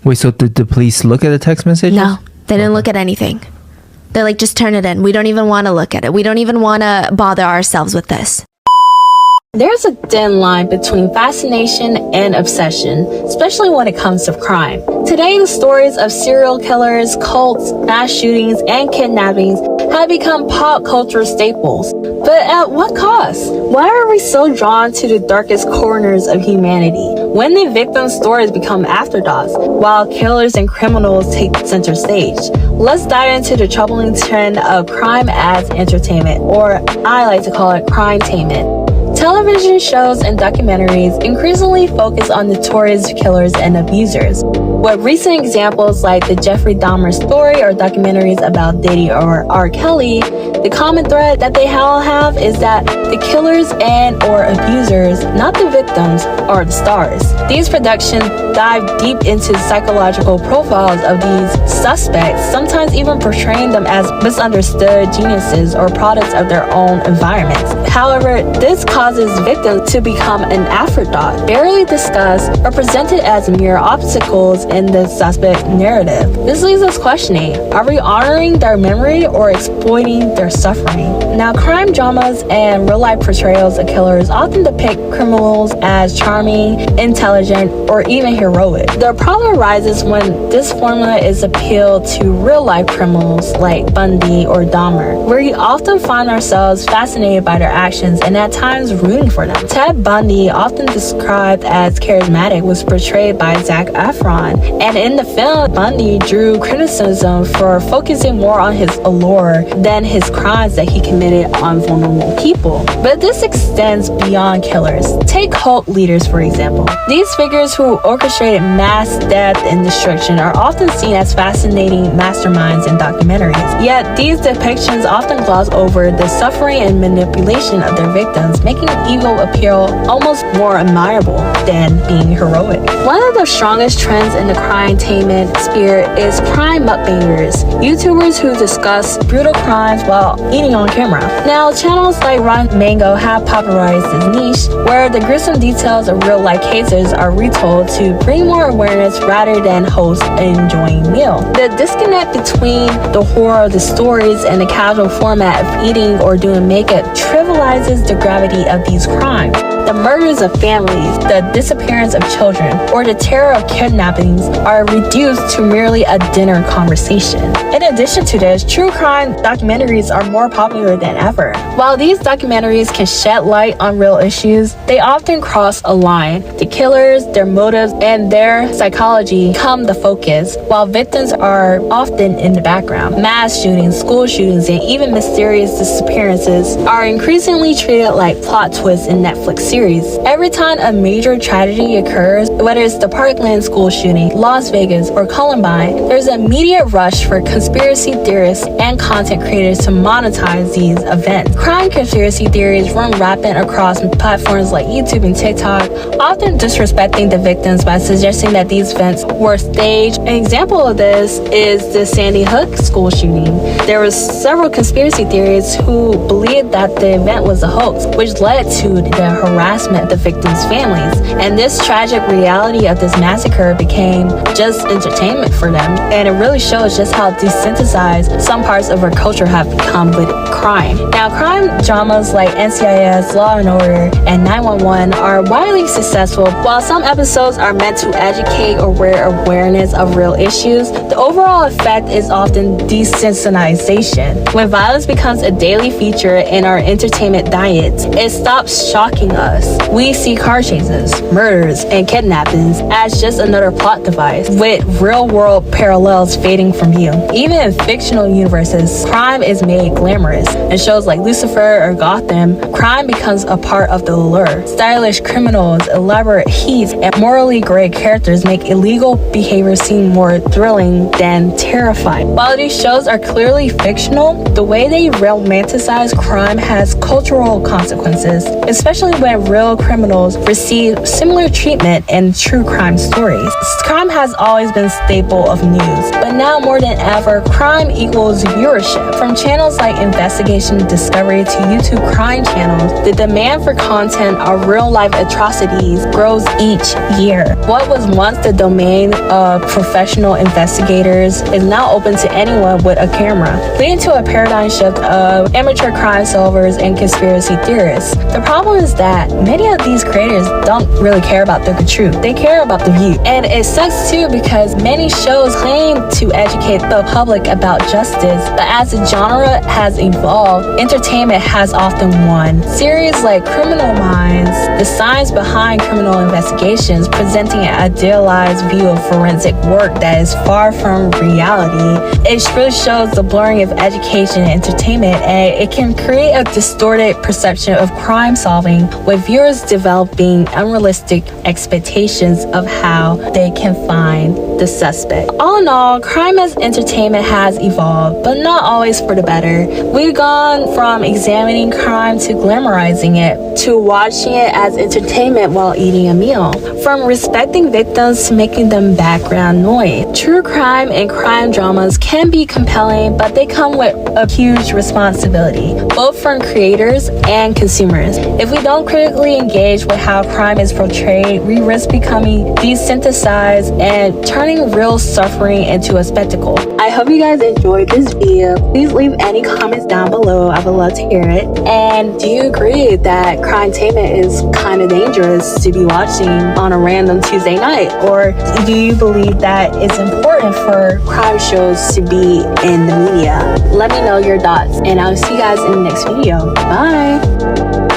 Wait, so did the police look at the text messages? No, they didn't look at anything. They're like, just turn it in. We don't even want to look at it. We don't even want to bother ourselves with this. There's a thin line between fascination and obsession, especially when it comes to crime. Today, the stories of serial killers, cults, mass shootings, and kidnappings have become pop culture staples. But at what cost? Why are we so drawn to the darkest corners of humanity when the victims' stories become afterthoughts, while killers and criminals take center stage? Let's dive into the troubling trend of crime as entertainment, or I like to call it crime-tainment. Television shows and documentaries increasingly focus on notorious killers and abusers. With recent examples like the Jeffrey Dahmer story or documentaries about Diddy or R. Kelly, the common thread that they all have is that the killers and or abusers, not the victims, are the stars. These productions dive deep into the psychological profiles of these suspects, sometimes even portraying them as misunderstood geniuses or products of their own environments. However, this causes victims to become an afterthought, barely discussed, or presented as mere obstacles in the suspect narrative. This leaves us questioning, are we honoring their memory or exploiting their suffering? Now, crime dramas and real-life portrayals of killers often depict criminals as charming, intelligent, or even heroic. The problem arises when this formula is appealed to real-life criminals like Bundy or Dahmer, where we often find ourselves fascinated by their actions and at times rooting for them. Ted Bundy, often described as charismatic, was portrayed by Zac Efron, and in the film, Bundy drew criticism for focusing more on his allure than his crimes that he committed on vulnerable people. But this extends beyond killers. Take cult leaders, for example. These figures who orchestrated mass death and destruction are often seen as fascinating masterminds in documentaries. Yet, these depictions often gloss over the suffering and manipulation of their victims, making evil appear almost more admirable than being heroic. One of the strongest trends in the crime-tainment sphere is crime mukbangers, YouTubers who discuss brutal crimes while eating on camera. Now, channels like Rotten Mango have popularized this niche, where the gruesome details of real-life cases are retold to bring more awareness rather than host an enjoying meal. The disconnect between the horror of the stories and the casual format of eating or doing makeup trivializes the gravity of these crimes. The murders of families, the disappearance of children, or the terror of kidnappings are reduced to merely a dinner conversation. In addition to this, true crime documentaries are more popular than ever. While these documentaries can shed light on real issues, they often cross a line. The killers, their motives, and their psychology become the focus, while victims are often in the background. Mass shootings, school shootings, and even mysterious disappearances are increasingly treated like plot twists in Netflix series. Every time a major tragedy occurs, whether it's the Parkland school shooting, Las Vegas, or Columbine, there's an immediate rush for conspiracy theorists and content creators to monetize these events. Crime conspiracy theories run rampant across platforms like YouTube and TikTok, often disrespecting the victims by suggesting that these events were staged. An example of this is the Sandy Hook school shooting. There were several conspiracy theorists who believed that the event was a hoax, which led to the harassment of the victims' families. And this tragic reality of this massacre became just entertainment for them. And it really shows just how desensitized some parts of our culture have become with crime. Now, crime dramas like NCIS, Law & Order, and 911 are widely successful. While some episodes are meant to educate or raise awareness of real issues, the overall effect is often desensitization. When violence becomes a daily feature in our entertainment diets, it stops shocking us. We see car chases, murders, and kidnappings as just another plot device, with real-world parallels fading from view. Even in fictional universes, crime is made glamorous. In shows like Lucifer or Gotham, crime becomes a part of the allure. Stylish criminals, elaborate heats, and morally gray characters make illegal behavior seem more thrilling thrilling than terrifying. While these shows are clearly fictional, the way they romanticize crime has cultural consequences, especially when real criminals receive similar treatment in true crime stories. Crime has always been a staple of news, but now more than ever, crime equals viewership. From channels like Investigation Discovery to YouTube crime channels, the demand for content of real-life atrocities grows each year. What was once the domain of professional investigators is now open to anyone with a camera, leading to a paradigm shift of amateur crime solvers and conspiracy theorists. The problem is that many of these creators don't really care about the truth. They care about the view. And it sucks too because many shows claim to educate the public about justice, but as the genre has evolved, entertainment has often won. Series like Criminal Minds, the science behind criminal investigations, presenting an idealized view of forensic work that is far from reality. It really shows the blurring of education and entertainment, and it can create a distorted perception of crime solving, with viewers developing unrealistic expectations of how they can find the suspect. All in all, crime as entertainment has evolved, but not always for the better. We've gone from examining crime to glamorizing it, to watching it as entertainment while eating a meal, from respecting victims to making them background noise. True crime and crime dramas can be compelling, but they come with a huge responsibility, both from creators and consumers. If we don't critically engage with how crime is portrayed, we risk becoming desensitized and turning real suffering into a spectacle. I hope you guys enjoyed this video. Please leave any comments down below. I would love to hear it. And do you agree that crime-tainment is kind of dangerous to be watching on a random Tuesday night? Or do you believe that it's important for crime shows to be in the media? Let me know your thoughts, and I'll see you guys in the next video. Bye!